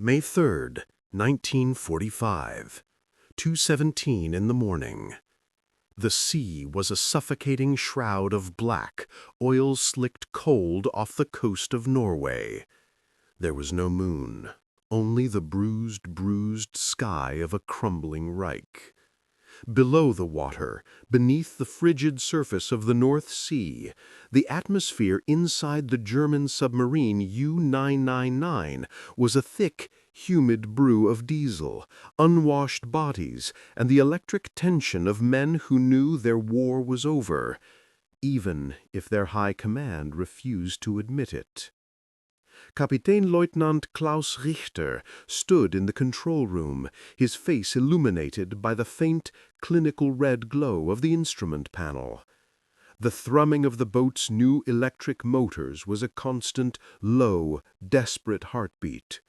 May 3rd, 1945, 2:17 in the morning. The sea was a suffocating shroud of black, oil-slicked cold off the coast of Norway. There was no moon, only the bruised sky of a crumbling Reich. Below the water, beneath the frigid surface of the North Sea, the atmosphere inside the German submarine U-999 was a thick, humid brew of diesel, unwashed bodies, and the electric tension of men who knew their war was over, even if their high command refused to admit it. Kapitänleutnant Klaus Richter stood in the control room, his face illuminated by the faint, clinical red glow of the instrument panel. The thrumming of the boat's new electric motors was a constant, low, desperate heartbeat.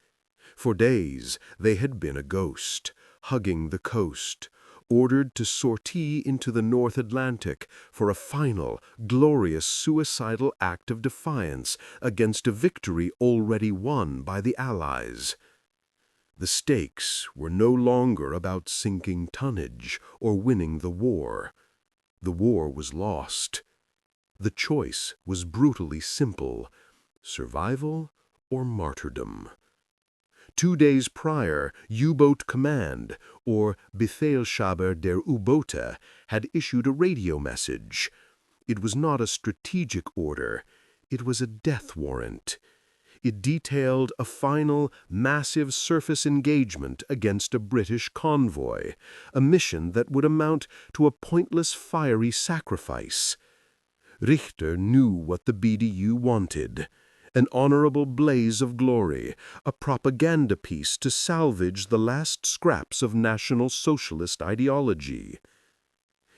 For days they had been a ghost, hugging the coast, ordered to sortie into the North Atlantic for a final, glorious suicidal act of defiance against a victory already won by the Allies. The stakes were no longer about sinking tonnage or winning the war. The war was lost. The choice was brutally simple: survival or martyrdom. 2 days prior, U-Boat Command, or Befehlshaber der U-Boote, had issued a radio message. It was not a strategic order. It was a death warrant. It detailed a final, massive surface engagement against a British convoy, a mission that would amount to a pointless fiery sacrifice. Richter knew what the BDU wanted: an honorable blaze of glory, a propaganda piece to salvage the last scraps of National Socialist ideology.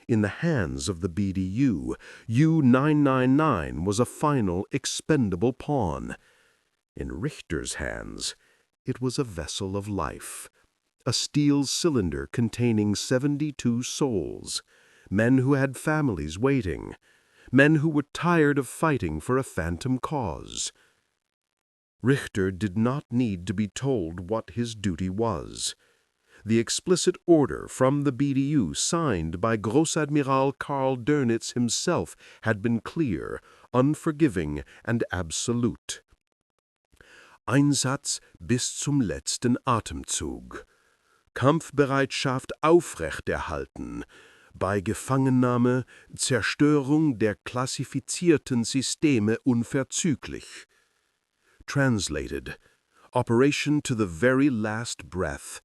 In the hands of the BDU, U-999 was a final, expendable pawn. In Richter's hands, it was a vessel of life, a steel cylinder containing 72 souls, men who had families waiting, men who were tired of fighting for a phantom cause. Richter did not need to be told what his duty was. The explicit order from the BDU, signed by Großadmiral Karl Dönitz himself, had been clear, unforgiving, and absolute. Einsatz bis zum letzten Atemzug. Kampfbereitschaft aufrechterhalten. Bei Gefangennahme, Zerstörung der klassifizierten Systeme unverzüglich. Translated: operation to the very last breath,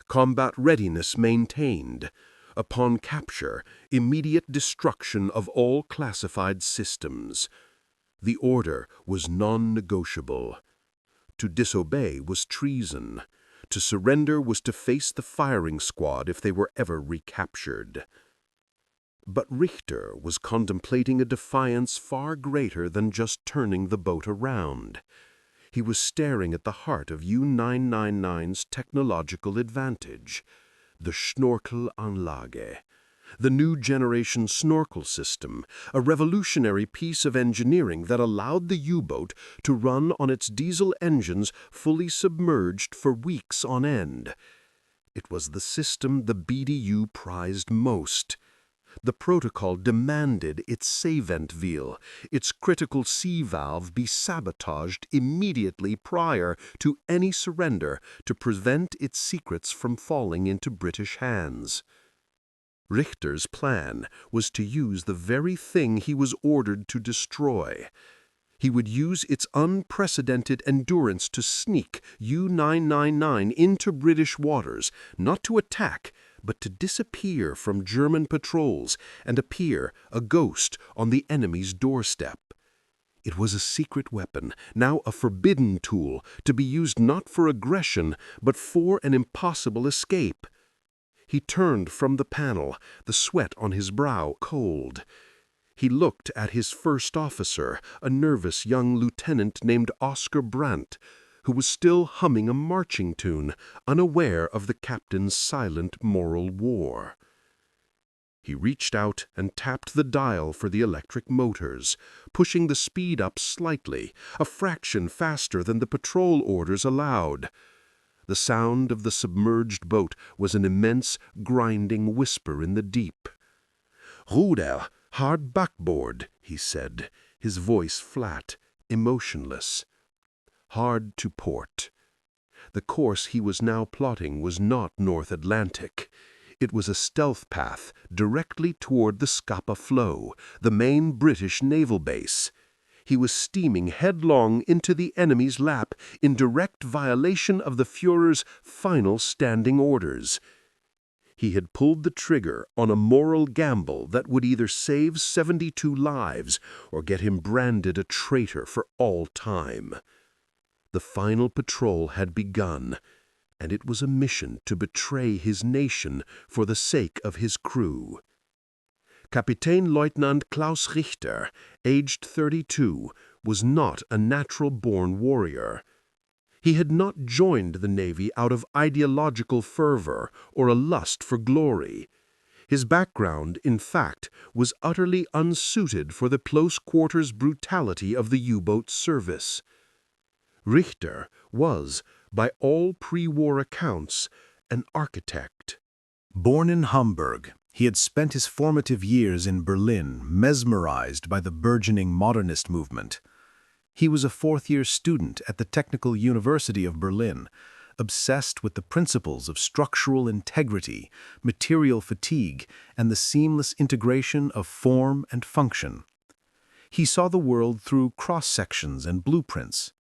combat readiness maintained, upon capture, immediate destruction of all classified systems. The order was non-negotiable. To disobey was treason. To surrender was to face the firing squad if they were ever recaptured. But Richter was contemplating a defiance far greater than just turning the boat around. He was staring at the heart of U-999's technological advantage, the Snorkelanlage, the new generation snorkel system, a revolutionary piece of engineering that allowed the U-boat to run on its diesel engines fully submerged for weeks on end. It was the system the BDU prized most. The protocol demanded its Seeventwheel, its critical sea valve, be sabotaged immediately prior to any surrender to prevent its secrets from falling into British hands. Richter's plan was to use the very thing he was ordered to destroy. He would use its unprecedented endurance to sneak U-999 into British waters, not to attack, but to disappear from German patrols and appear, a ghost, on the enemy's doorstep. It was a secret weapon, now a forbidden tool, to be used not for aggression, but for an impossible escape. He turned from the panel, the sweat on his brow cold. He looked at his first officer, a nervous young lieutenant named Oscar Brandt, who was still humming a marching tune, unaware of the captain's silent moral war. He reached out and tapped the dial for the electric motors, pushing the speed up slightly, a fraction faster than the patrol orders allowed. The sound of the submerged boat was an immense, grinding whisper in the deep. "Ruder, hard backboard," he said, his voice flat, emotionless. Hard to port. The course he was now plotting was not North Atlantic. It was a stealth path directly toward the Scapa Flow, the main British naval base. He was steaming headlong into the enemy's lap in direct violation of the Führer's final standing orders. He had pulled the trigger on a moral gamble that would either save 72 lives or get him branded a traitor for all time. The final patrol had begun, and it was a mission to betray his nation for the sake of his crew. Kapitänleutnant Klaus Richter, aged 32, was not a natural-born warrior. He had not joined the Navy out of ideological fervor or a lust for glory. His background, in fact, was utterly unsuited for the close-quarters brutality of the U-boat service. Richter was, by all pre-war accounts, an architect. Born in Hamburg, he had spent his formative years in Berlin, mesmerized by the burgeoning modernist movement. He was a fourth-year student at the Technical University of Berlin, obsessed with the principles of structural integrity, material fatigue, and the seamless integration of form and function. He saw the world through cross-sections and blueprints.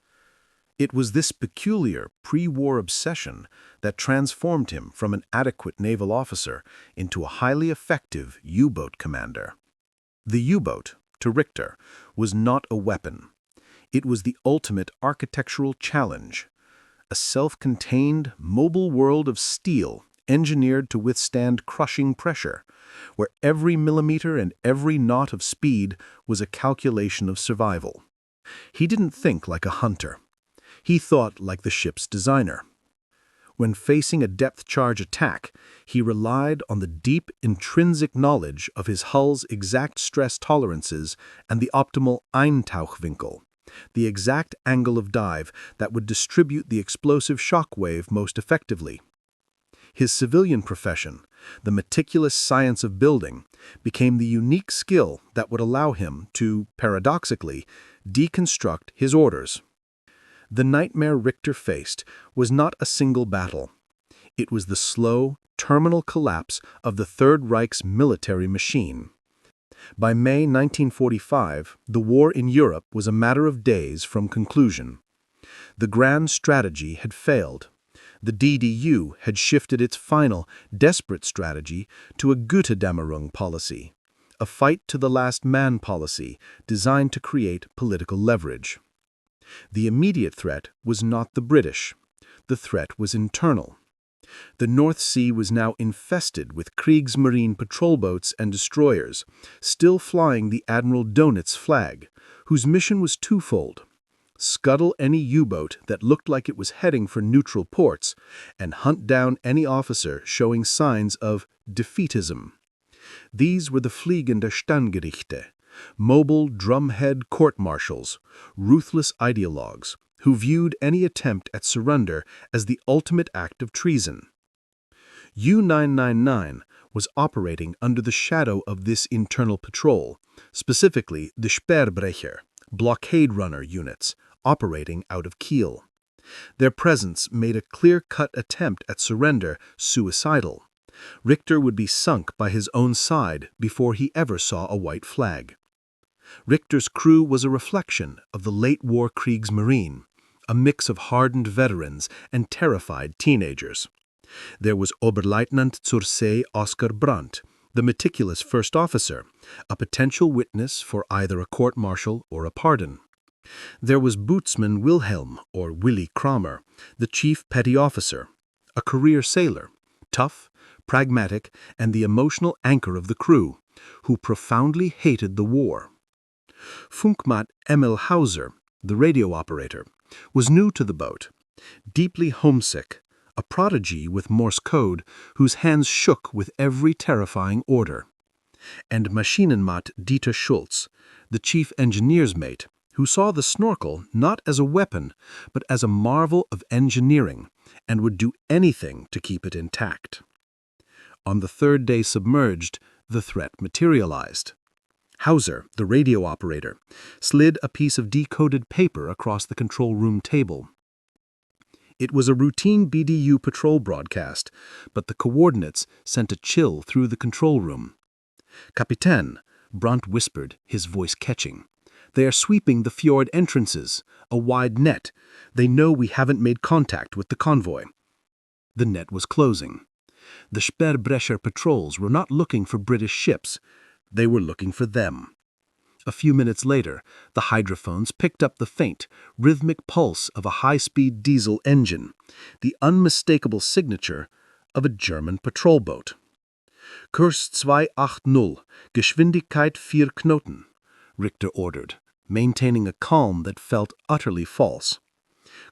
It was this peculiar pre-war obsession that transformed him from an adequate naval officer into a highly effective U-boat commander. The U-boat, to Richter, was not a weapon. It was the ultimate architectural challenge, a self-contained, mobile world of steel engineered to withstand crushing pressure, where every millimeter and every knot of speed was a calculation of survival. He didn't think like a hunter. He thought like the ship's designer. When facing a depth-charge attack, he relied on the deep, intrinsic knowledge of his hull's exact stress tolerances and the optimal Eintauchwinkel, the exact angle of dive that would distribute the explosive shock wave most effectively. His civilian profession, the meticulous science of building, became the unique skill that would allow him to, paradoxically, deconstruct his orders. The nightmare Richter faced was not a single battle. It was the slow, terminal collapse of the Third Reich's military machine. By May 1945, the war in Europe was a matter of days from conclusion. The grand strategy had failed. The DDU had shifted its final, desperate strategy to a Gütedämmerung policy, a fight-to-the-last-man policy designed to create political leverage. The immediate threat was not the British. The threat was internal. The North Sea was now infested with Kriegsmarine patrol boats and destroyers, still flying the Admiral Dönitz flag, whose mission was twofold: scuttle any U-boat that looked like it was heading for neutral ports, and hunt down any officer showing signs of defeatism. These were the Fliegende Standgerichte, mobile drumhead court-martials, ruthless ideologues, who viewed any attempt at surrender as the ultimate act of treason. U-999 was operating under the shadow of this internal patrol, specifically the Sperrbrecher, blockade runner units, operating out of Kiel. Their presence made a clear-cut attempt at surrender suicidal. Richter would be sunk by his own side before he ever saw a white flag. Richter's crew was a reflection of the late-war Kriegsmarine, a mix of hardened veterans and terrified teenagers. There was Oberleutnant zur See Oskar Brandt, the meticulous first officer, a potential witness for either a court-martial or a pardon. There was Bootsman Wilhelm, or Willy Kramer, the chief petty officer, a career sailor, tough, pragmatic, and the emotional anchor of the crew, who profoundly hated the war. Funkmat Emil Hauser, the radio operator, was new to the boat, deeply homesick, a prodigy with Morse code whose hands shook with every terrifying order. And Maschinenmat Dieter Schulz, the chief engineer's mate, who saw the snorkel not as a weapon, but as a marvel of engineering, and would do anything to keep it intact. On the third day submerged, the threat materialized. Hauser, the radio operator, slid a piece of decoded paper across the control room table. It was a routine BDU patrol broadcast, but the coordinates sent a chill through the control room. "Kapitän," Brandt whispered, his voice catching. "They are sweeping the fjord entrances, a wide net. They know we haven't made contact with the convoy." The net was closing. The Sperrbrecher patrols were not looking for British ships. They were looking for them. A few minutes later, the hydrophones picked up the faint, rhythmic pulse of a high-speed diesel engine, the unmistakable signature of a German patrol boat. "Kurs 280, Geschwindigkeit 4 Knoten," Richter ordered, maintaining a calm that felt utterly false.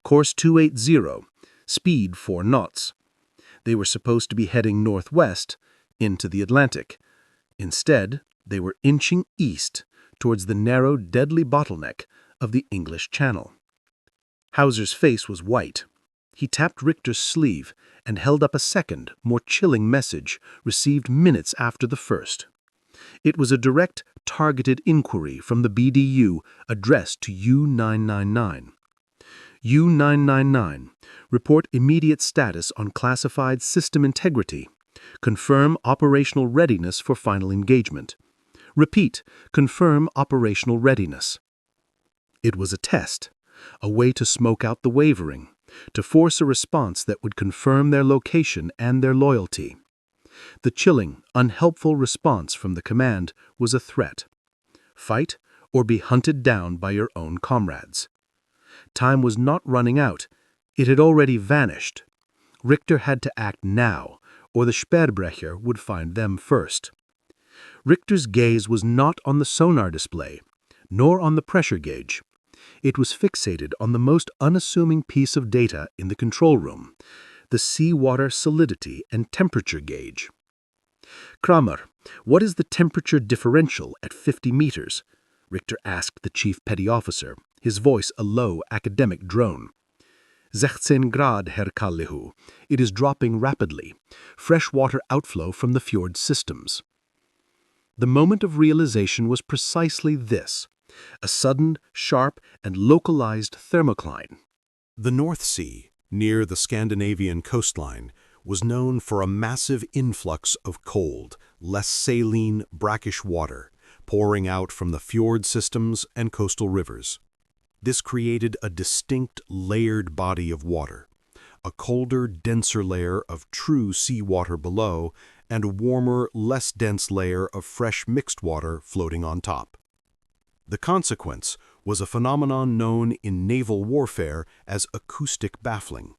"Course 280, speed 4 knots." They were supposed to be heading northwest into the Atlantic. Instead, they were inching east towards the narrow, deadly bottleneck of the English Channel. Hauser's face was white. He tapped Richter's sleeve and held up a second, more chilling message received minutes after the first. It was a direct, targeted inquiry from the BDU addressed to U-999. U-999, report immediate status on classified system integrity. Confirm operational readiness for final engagement. Repeat, confirm operational readiness. It was a test, a way to smoke out the wavering, to force a response that would confirm their location and their loyalty. The chilling, unhelpful response from the command was a threat. Fight or be hunted down by your own comrades. Time was not running out. It had already vanished. Richter had to act now, or the Sperrbrecher would find them first. Richter's gaze was not on the sonar display, nor on the pressure gauge. It was fixated on the most unassuming piece of data in the control room, the seawater solidity and temperature gauge. "Kramer, what is the temperature differential at 50 meters?" Richter asked the chief petty officer, his voice a low academic drone. 16 Grad, Herr Kallihu. It is dropping rapidly. Fresh water outflow from the fjord systems. The moment of realization was precisely this, a sudden, sharp, and localized thermocline. The North Sea, near the Scandinavian coastline, was known for a massive influx of cold, less saline, brackish water, pouring out from the fjord systems and coastal rivers. This created a distinct layered body of water, a colder, denser layer of true seawater below, and a warmer, less dense layer of fresh mixed water floating on top. The consequence was a phenomenon known in naval warfare as acoustic baffling.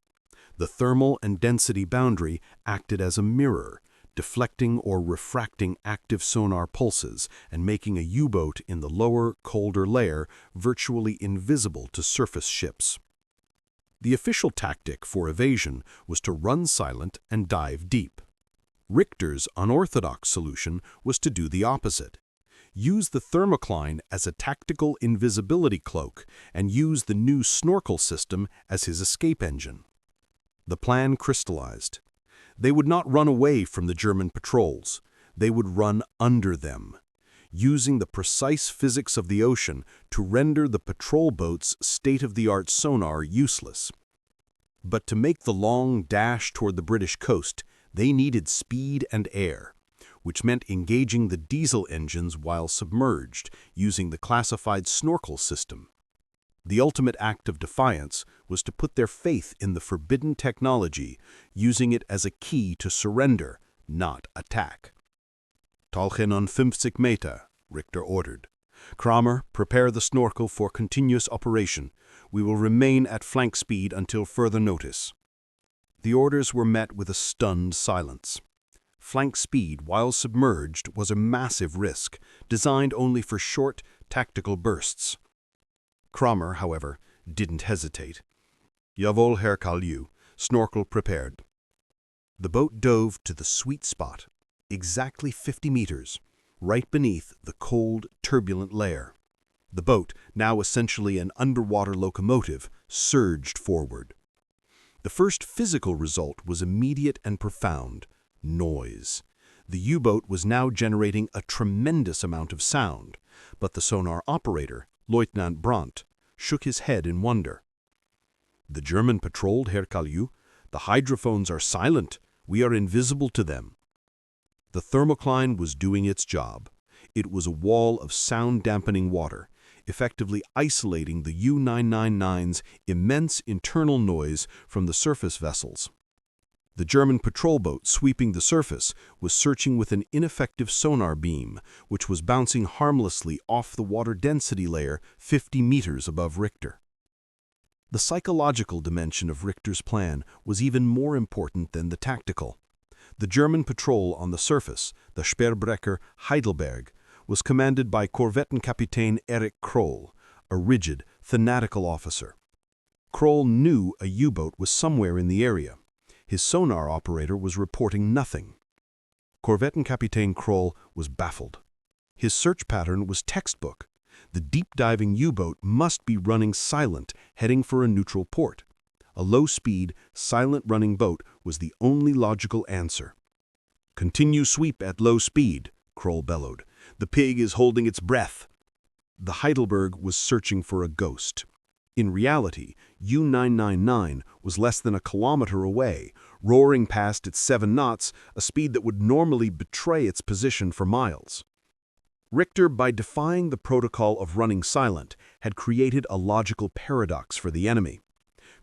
The thermal and density boundary acted as a mirror, deflecting or refracting active sonar pulses and making a U-boat in the lower, colder layer virtually invisible to surface ships. The official tactic for evasion was to run silent and dive deep. Richter's unorthodox solution was to do the opposite. Use the thermocline as a tactical invisibility cloak and use the new snorkel system as his escape engine. The plan crystallized. They would not run away from the German patrols. They would run under them, using the precise physics of the ocean to render the patrol boats' state-of-the-art sonar useless. But to make the long dash toward the British coast, they needed speed and air, which meant engaging the diesel engines while submerged, using the classified snorkel system. The ultimate act of defiance was to put their faith in the forbidden technology, using it as a key to surrender, not attack. "Tauchen on 50 Meter," Richter ordered. "Kramer, prepare the snorkel for continuous operation. We will remain at flank speed until further notice." The orders were met with a stunned silence. Flank speed while submerged was a massive risk, designed only for short, tactical bursts. Kramer, however, didn't hesitate. "Jawohl, Herr Kallihu, snorkel prepared." The boat dove to the sweet spot, exactly 50 meters, right beneath the cold, turbulent layer. The boat, now essentially an underwater locomotive, surged forward. The first physical result was immediate and profound: noise. The U-boat was now generating a tremendous amount of sound, but the sonar operator, Lieutenant Brandt, shook his head in wonder. "The German patrolled, Herr Kalju. The hydrophones are silent. We are invisible to them." The thermocline was doing its job. It was a wall of sound-dampening water, effectively isolating the U-999's immense internal noise from the surface vessels. The German patrol boat sweeping the surface was searching with an ineffective sonar beam, which was bouncing harmlessly off the water density layer 50 meters above Richter. The psychological dimension of Richter's plan was even more important than the tactical. The German patrol on the surface, the Sperrbrecher Heidelberg, was commanded by Korvettenkapitän Erich Kroll, a rigid, fanatical officer. Kroll knew a U-boat was somewhere in the area. His sonar operator was reporting nothing. Korvettenkapitän Kroll was baffled. His search pattern was textbook. The deep-diving U-boat must be running silent, heading for a neutral port. A low-speed, silent-running boat was the only logical answer. "Continue sweep at low speed," Kroll bellowed. "The pig is holding its breath." The Heidelberg was searching for a ghost. In reality, U-999 was less than a kilometer away, roaring past at 7 knots, a speed that would normally betray its position for miles. Richter, by defying the protocol of running silent, had created a logical paradox for the enemy.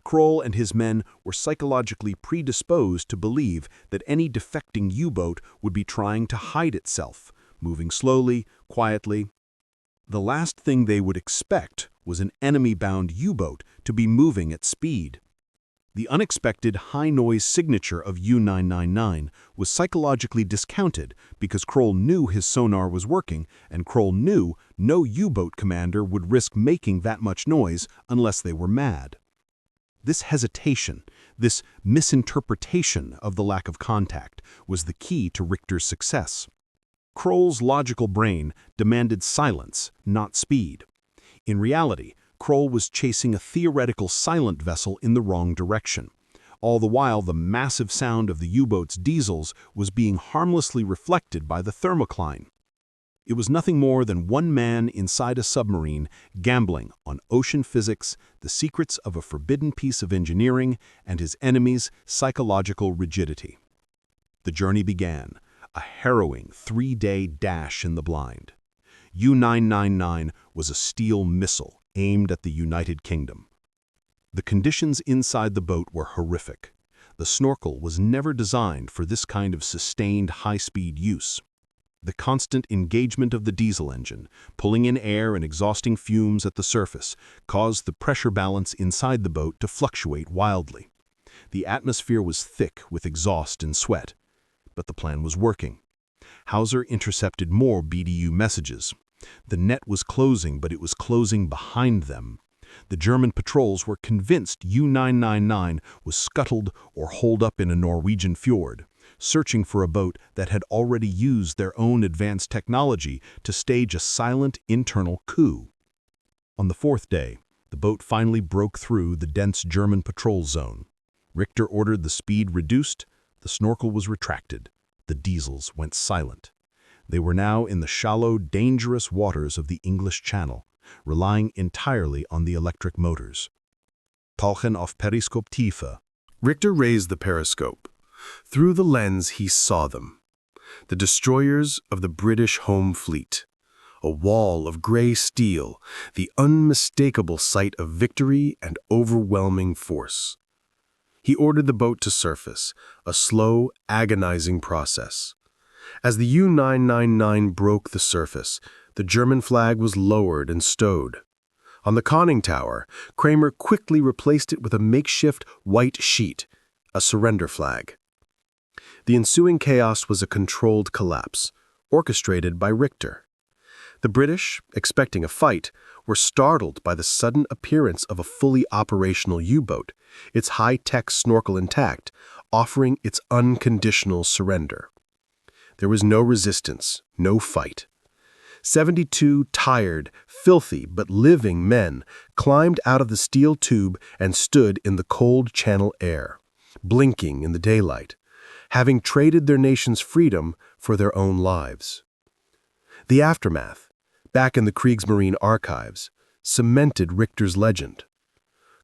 Kroll and his men were psychologically predisposed to believe that any defecting U-boat would be trying to hide itself, moving slowly, quietly. The last thing they would expect was an enemy-bound U-boat to be moving at speed. The unexpected high-noise signature of U-999 was psychologically discounted because Kroll knew his sonar was working, and Kroll knew no U-boat commander would risk making that much noise unless they were mad. This hesitation, this misinterpretation of the lack of contact, was the key to Richter's success. Kroll's logical brain demanded silence, not speed. In reality, Kroll was chasing a theoretical silent vessel in the wrong direction. All the while, the massive sound of the U-boat's diesels was being harmlessly reflected by the thermocline. It was nothing more than one man inside a submarine gambling on ocean physics, the secrets of a forbidden piece of engineering, and his enemy's psychological rigidity. The journey began, a harrowing 3-day dash in the blind. U-999 was a steel missile aimed at the United Kingdom. The conditions inside the boat were horrific. The snorkel was never designed for this kind of sustained high-speed use. The constant engagement of the diesel engine, pulling in air and exhausting fumes at the surface, caused the pressure balance inside the boat to fluctuate wildly. The atmosphere was thick with exhaust and sweat. But the plan was working. Hauser intercepted more BDU messages. The net was closing, but it was closing behind them. The German patrols were convinced U-999 was scuttled or holed up in a Norwegian fjord, searching for a boat that had already used their own advanced technology to stage a silent internal coup. On the 4th day, the boat finally broke through the dense German patrol zone. Richter ordered the speed reduced, the snorkel was retracted, the diesels went silent. They were now in the shallow, dangerous waters of the English Channel, relying entirely on the electric motors. Tauchen auf Periskoptiefe. Richter raised the periscope. Through the lens he saw them. The destroyers of the British home fleet. A wall of gray steel, the unmistakable sight of victory and overwhelming force. He ordered the boat to surface, a slow, agonizing process. As the U-999 broke the surface, the German flag was lowered and stowed. On the conning tower, Kramer quickly replaced it with a makeshift white sheet, a surrender flag. The ensuing chaos was a controlled collapse, orchestrated by Richter. The British, expecting a fight, were startled by the sudden appearance of a fully operational U-boat, its high-tech snorkel intact, offering its unconditional surrender. There was no resistance, no fight. 72 tired, filthy, but living men climbed out of the steel tube and stood in the cold channel air, blinking in the daylight, having traded their nation's freedom for their own lives. The aftermath, back in the Kriegsmarine archives, cemented Richter's legend.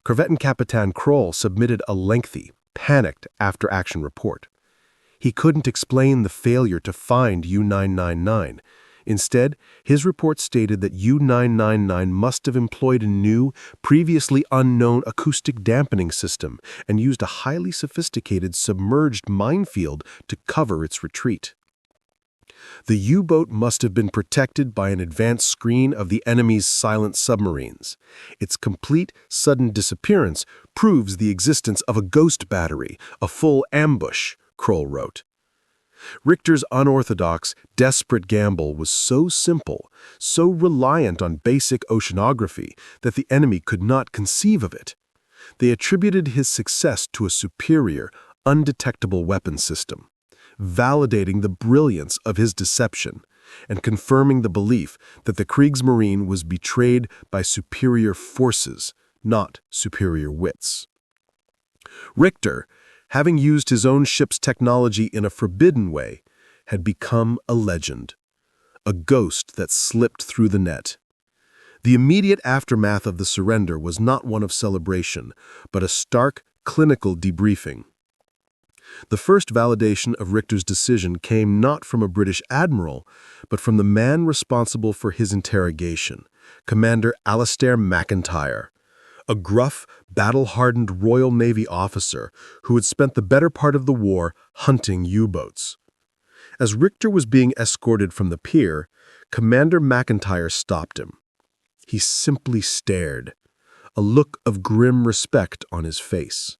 Korvettenkapitan Kroll submitted a lengthy, panicked after-action report. He couldn't explain the failure to find U-999. Instead, his report stated that U-999 must have employed a new, previously unknown acoustic dampening system and used a highly sophisticated submerged minefield to cover its retreat. The U-boat must have been protected by an advanced screen of the enemy's silent submarines. Its complete, sudden disappearance proves the existence of a ghost battery, a full ambush, Kroll wrote. Richter's unorthodox, desperate gamble was so simple, so reliant on basic oceanography, that the enemy could not conceive of it. They attributed his success to a superior, undetectable weapon system, validating the brilliance of his deception and confirming the belief that the Kriegsmarine was betrayed by superior forces, not superior wits. Richter, having used his own ship's technology in a forbidden way, had become a legend, a ghost that slipped through the net. The immediate aftermath of the surrender was not one of celebration, but a stark, clinical debriefing. The first validation of Richter's decision came not from a British admiral, but from the man responsible for his interrogation, Commander Alastair McIntyre, a gruff, battle-hardened Royal Navy officer who had spent the better part of the war hunting U-boats. As Richter was being escorted from the pier, Commander McIntyre stopped him. He simply stared, a look of grim respect on his face.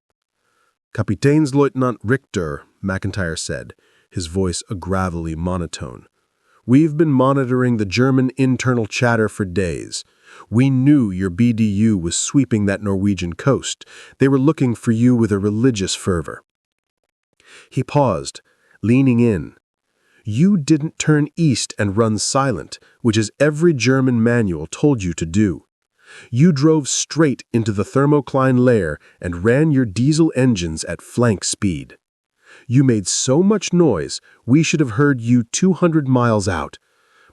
"Kapiteinsleutnant Richter," McIntyre said, his voice a gravelly monotone. "We've been monitoring the German internal chatter for days. We knew your BDU was sweeping that Norwegian coast. They were looking for you with a religious fervor." He paused, leaning in. "You didn't turn east and run silent, which is every German manual told you to do. You drove straight into the thermocline layer and ran your diesel engines at flank speed. You made so much noise, we should have heard you 200 miles out.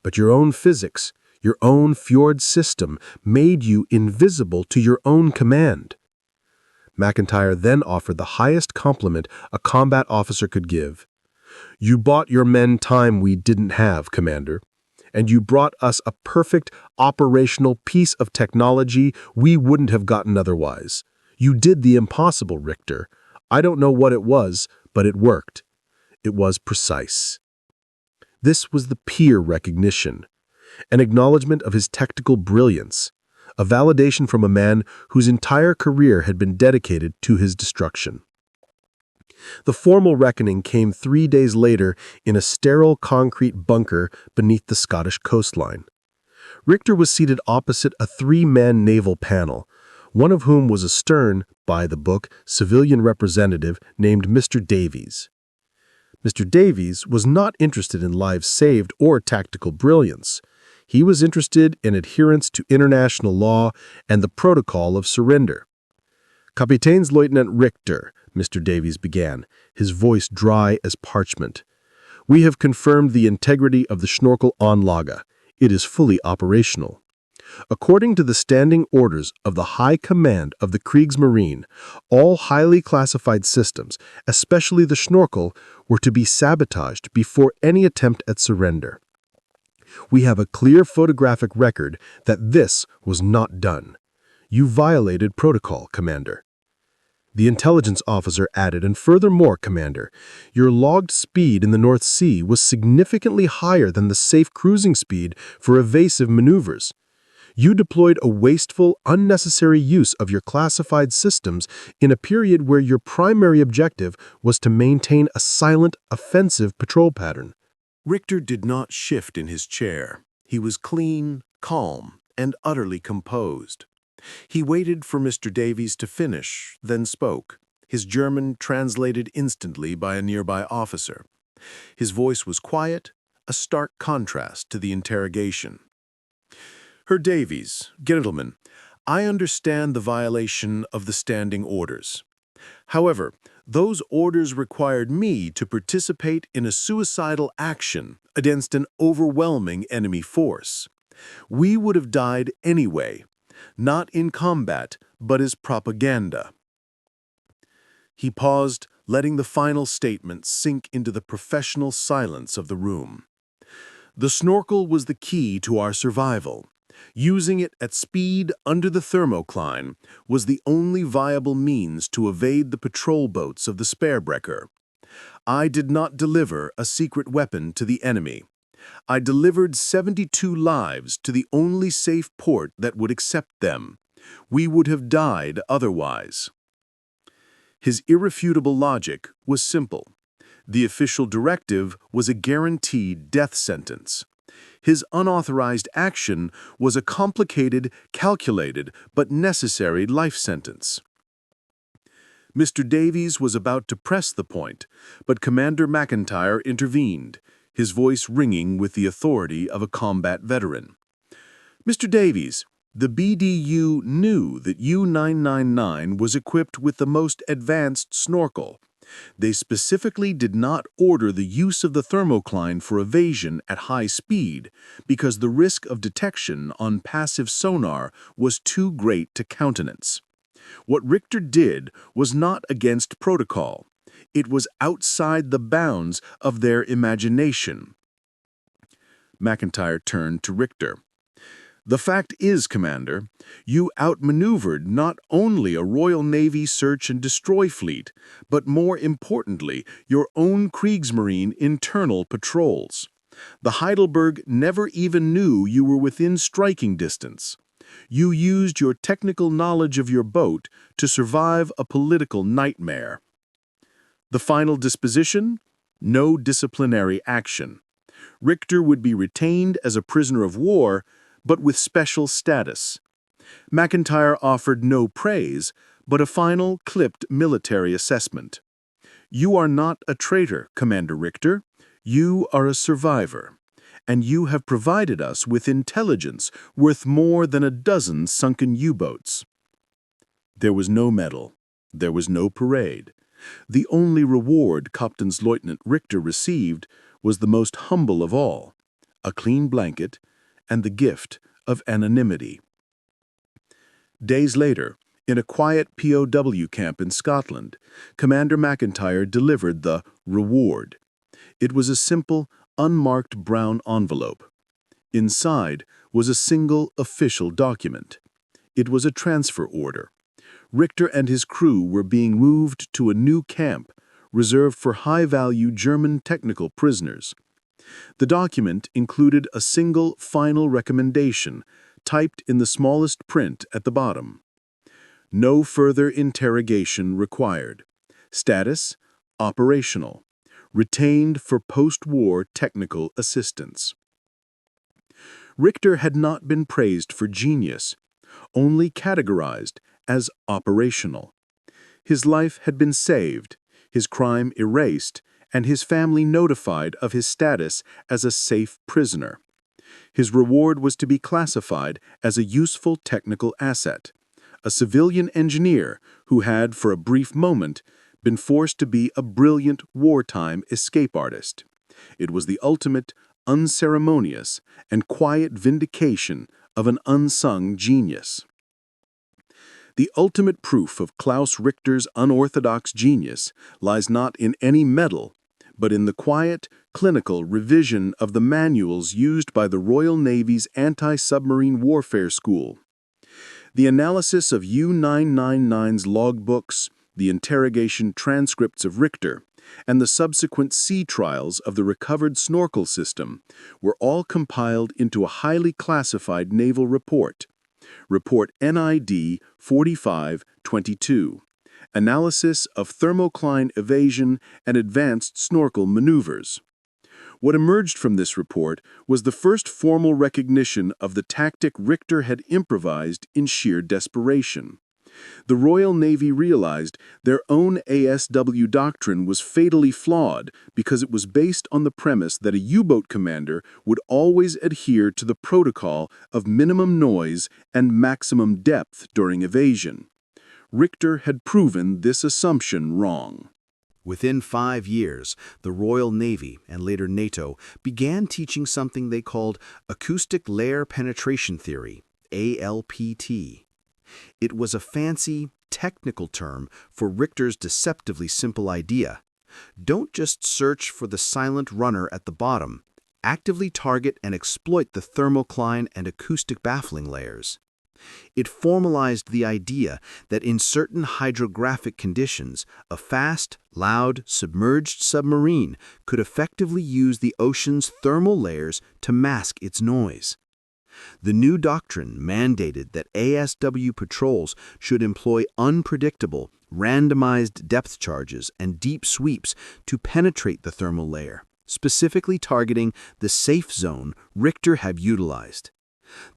But your own physics, your own fjord system, made you invisible to your own command." McIntyre then offered the highest compliment a combat officer could give. "You bought your men time we didn't have, Commander. And you brought us a perfect, operational piece of technology we wouldn't have gotten otherwise. You did the impossible, Richter. I don't know what it was, but it worked. It was precise." This was the peer recognition, an acknowledgement of his technical brilliance, a validation from a man whose entire career had been dedicated to his destruction. The formal reckoning came 3 days later in a sterile concrete bunker beneath the Scottish coastline. Richter was seated opposite a 3-man naval panel, one of whom was a stern, by-the-book, civilian representative named Mr. Davies. Mr. Davies was not interested in lives saved or tactical brilliance. He was interested in adherence to international law and the protocol of surrender. "Kapiteinsleutnant Richter," Mr. Davies began, his voice dry as parchment. "We have confirmed the integrity of the snorkel Anlage. It is fully operational. According to the standing orders of the High Command of the Kriegsmarine, all highly classified systems, especially the snorkel, were to be sabotaged before any attempt at surrender. We have a clear photographic record that this was not done. You violated protocol, Commander." The intelligence officer added, "And furthermore, Commander, your logged speed in the North Sea was significantly higher than the safe cruising speed for evasive maneuvers. You deployed a wasteful, unnecessary use of your classified systems in a period where your primary objective was to maintain a silent, offensive patrol pattern." Richter did not shift in his chair. He was clean, calm, and utterly composed. He waited for Mr. Davies to finish, then spoke, his German translated instantly by a nearby officer. His voice was quiet, a stark contrast to the interrogation. Herr Davies, gentlemen, I understand the violation of the standing orders. However, those orders required me to participate in a suicidal action against an overwhelming enemy force. We would have died anyway, not in combat, but as propaganda. He paused, letting the final statement sink into the professional silence of the room. The snorkel was the key to our survival. Using it at speed under the thermocline was the only viable means to evade the patrol boats of the Sperrbrecher. I did not deliver a secret weapon to the enemy. I delivered 72 lives to the only safe port that would accept them. We would have died otherwise. His irrefutable logic was simple. The official directive was a guaranteed death sentence. His unauthorized action was a complicated, calculated, but necessary life sentence. Mr. Davies was about to press the point, but Commander McIntyre intervened, his voice ringing with the authority of a combat veteran. Mr. Davies, the BDU knew that U-999 was equipped with the most advanced snorkel. They specifically did not order the use of the thermocline for evasion at high speed because the risk of detection on passive sonar was too great to countenance. What Richter did was not against protocol. It was outside the bounds of their imagination. McIntyre turned to Richter. The fact is, Commander, you outmaneuvered not only a Royal Navy search and destroy fleet, but more importantly, your own Kriegsmarine internal patrols. The Heidelberg never even knew you were within striking distance. You used your technical knowledge of your boat to survive a political nightmare. The final disposition? No disciplinary action. Richter would be retained as a prisoner of war, but with special status. McIntyre offered no praise, but a final, clipped military assessment. You are not a traitor, Commander Richter. You are a survivor, and you have provided us with intelligence worth more than a dozen sunken U-boats. There was no medal. There was no parade. The only reward Kapteinsleutnant Richter received was the most humble of all, a clean blanket and the gift of anonymity. Days later, in a quiet POW camp in Scotland, Commander McIntyre delivered the reward. It was a simple, unmarked brown envelope. Inside was a single official document. It was a transfer order. Richter and his crew were being moved to a new camp reserved for high-value German technical prisoners. The document included a single final recommendation, typed in the smallest print at the bottom. No further interrogation required. Status: operational. Retained for post-war technical assistance. Richter had not been praised for genius, only categorized as operational. His life had been saved, his crime erased, and his family notified of his status as a safe prisoner. His reward was to be classified as a useful technical asset, a civilian engineer who had, for a brief moment, been forced to be a brilliant wartime escape artist. It was the ultimate, unceremonious, and quiet vindication of an unsung genius. The ultimate proof of Klaus Richter's unorthodox genius lies not in any medal, but in the quiet, clinical revision of the manuals used by the Royal Navy's anti-submarine warfare school. The analysis of U-999's logbooks, the interrogation transcripts of Richter, and the subsequent sea trials of the recovered snorkel system were all compiled into a highly classified naval report, Report NID 4522, Analysis of Thermocline Evasion and Advanced Snorkel Maneuvers. What emerged from this report was the first formal recognition of the tactic Richter had improvised in sheer desperation. The Royal Navy realized their own ASW doctrine was fatally flawed because it was based on the premise that a U-boat commander would always adhere to the protocol of minimum noise and maximum depth during evasion. Richter had proven this assumption wrong. Within 5 years, the Royal Navy, and later NATO, began teaching something they called Acoustic Layer Penetration Theory, ALPT. It was a fancy, technical term for Richter's deceptively simple idea. Don't just search for the silent runner at the bottom. Actively target and exploit the thermocline and acoustic baffling layers. It formalized the idea that in certain hydrographic conditions, a fast, loud, submerged submarine could effectively use the ocean's thermal layers to mask its noise. The new doctrine mandated that ASW patrols should employ unpredictable, randomized depth charges and deep sweeps to penetrate the thermal layer, specifically targeting the safe zone Richter had utilized.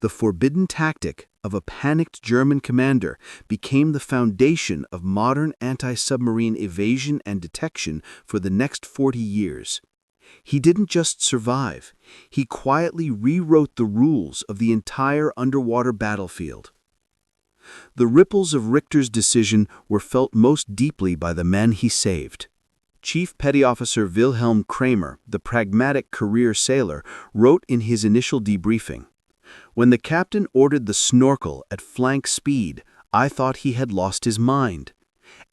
The forbidden tactic of a panicked German commander became the foundation of modern anti-submarine evasion and detection for the next 40 years. He didn't just survive, he quietly rewrote the rules of the entire underwater battlefield. The ripples of Richter's decision were felt most deeply by the men he saved. Chief Petty Officer Wilhelm Kramer, the pragmatic career sailor, wrote in his initial debriefing, "When the captain ordered the snorkel at flank speed, I thought he had lost his mind.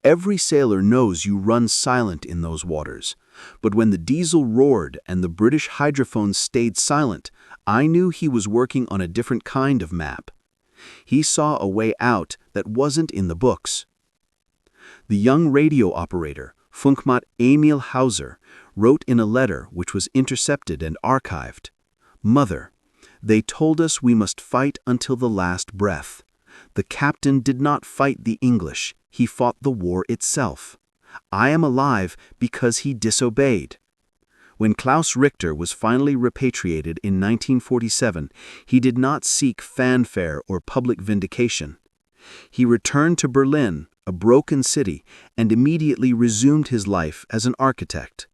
Every sailor knows you run silent in those waters. But when the diesel roared and the British hydrophones stayed silent, I knew he was working on a different kind of map. He saw a way out that wasn't in the books." The young radio operator, Funkmat Emil Hauser, wrote in a letter which was intercepted and archived, "Mother, they told us we must fight until the last breath. The captain did not fight the English, he fought the war itself. I am alive because he disobeyed." When Klaus Richter was finally repatriated in 1947, he did not seek fanfare or public vindication. He returned to Berlin, a broken city, and immediately resumed his life as an architect.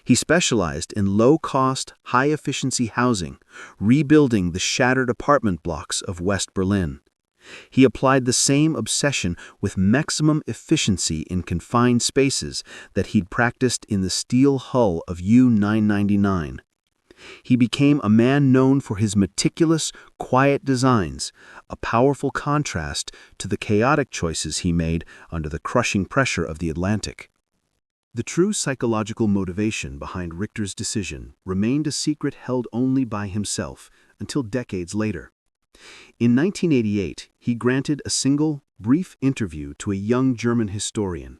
He specialized in low-cost, high-efficiency housing, rebuilding the shattered apartment blocks of West Berlin. He applied the same obsession with maximum efficiency in confined spaces that he'd practiced in the steel hull of U-999. He became a man known for his meticulous, quiet designs, a powerful contrast to the chaotic choices he made under the crushing pressure of the Atlantic. The true psychological motivation behind Richter's decision remained a secret held only by himself until decades later. In 1988, he granted a single, brief interview to a young German historian.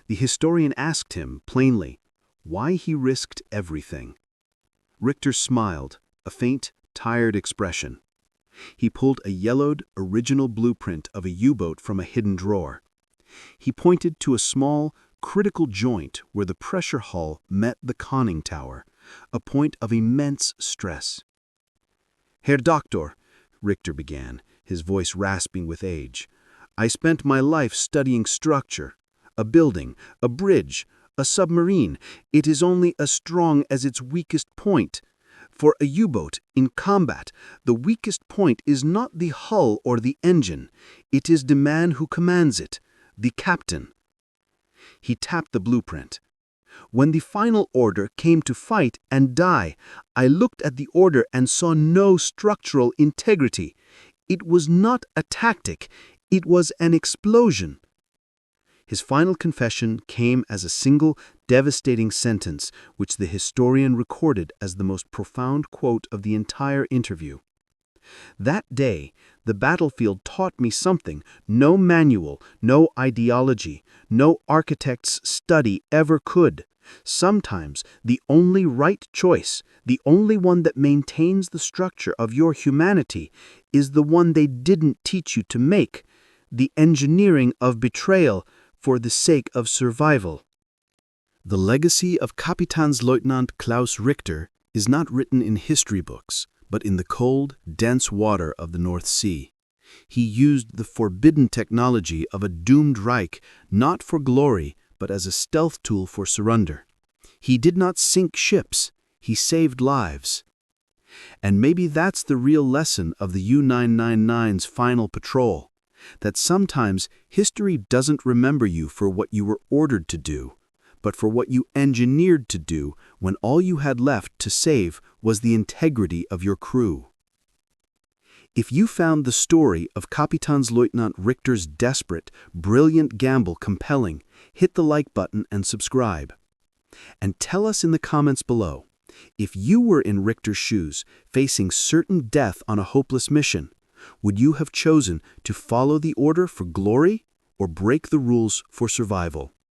The historian asked him, plainly, why he risked everything. Richter smiled, a faint, tired expression. He pulled a yellowed, original blueprint of a U-boat from a hidden drawer. He pointed to a small, critical joint where the pressure hull met the conning tower, a point of immense stress. "Herr Doctor," Richter began, his voice rasping with age, "I spent my life studying structure. A building, a bridge, a submarine, it is only as strong as its weakest point. For a U-boat, in combat, the weakest point is not the hull or the engine. It is the man who commands it, the captain." He tapped the blueprint. "When the final order came to fight and die, I looked at the order and saw no structural integrity. It was not a tactic, it was an explosion." His final confession came as a single, devastating sentence, which the historian recorded as the most profound quote of the entire interview. "That day, the battlefield taught me something no manual, no ideology, no architect's study ever could. Sometimes the only right choice, the only one that maintains the structure of your humanity, is the one they didn't teach you to make, the engineering of betrayal for the sake of survival." The legacy of Kapitänsleutnant Klaus Richter is not written in history books, but in the cold, dense water of the North Sea. He used the forbidden technology of a doomed Reich not for glory, but as a stealth tool for surrender. He did not sink ships, he saved lives. And maybe that's the real lesson of the U-999's final patrol, that sometimes history doesn't remember you for what you were ordered to do, but for what you engineered to do when all you had left to save was the integrity of your crew. If you found the story of Kapitansleutnant Richter's desperate, brilliant gamble compelling, hit the like button and subscribe. And tell us in the comments below, if you were in Richter's shoes, facing certain death on a hopeless mission, would you have chosen to follow the order for glory or break the rules for survival?